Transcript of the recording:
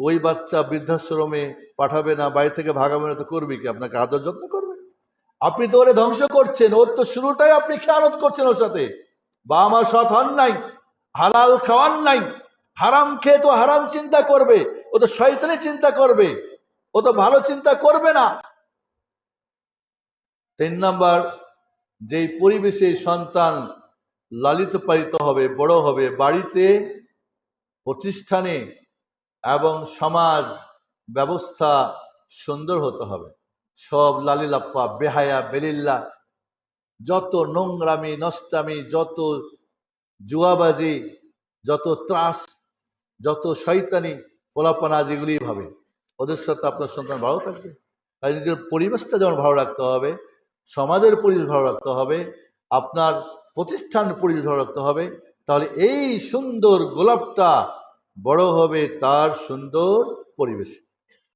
ওই বাচ্চা বৃদ্ধাশ্রমে পাঠাবে না, বাড়ি থেকে ভাগাবে না, তো করবে কি? আপনাকে আদর যত্ন করবে? আপনি তো ওরে ধ্বংস করছেন, ওর তো শুরুটাই আপনি খেয়ানত করছেন ওর সাথে। বা আমার সৎ হন নাই, হালাল খাওয়ান নাই, হারাম খেয়ে তো হারাম চিন্তা করবে, ও তো শয়তানি চিন্তা করবে, ও তো ভালো চিন্তা করবে না। 3 নাম্বার, যেই পরিবেশে সন্তান লালিত পালিত হবে, বড় হবে, বাড়িতে, প্রতিষ্ঠানে এবং সমাজ ব্যবস্থা সুন্দর হতে হবে। সব লালিলাপ্পা, বেহায়া, বেলিল্লা, যত নোংরামি নষ্টামি, যত জুয়াবাজি, যত ত্রাস, যত শয়তানি পোলাপানা, যেগুলি ভাবে, ওদের সাথে আপনার সন্তান ভালো থাকবে। আর নিজের পরিবেশটা যেমন ভালো রাখতে হবে, সমাজের পরিবেশ ভালো রাখতে হবে, আপনার প্রতিষ্ঠানের পরিবেশ ভালো রাখতে হবে, তাহলে এই সুন্দর গোলাপটা বড় হবে তার সুন্দর পরিবেশ।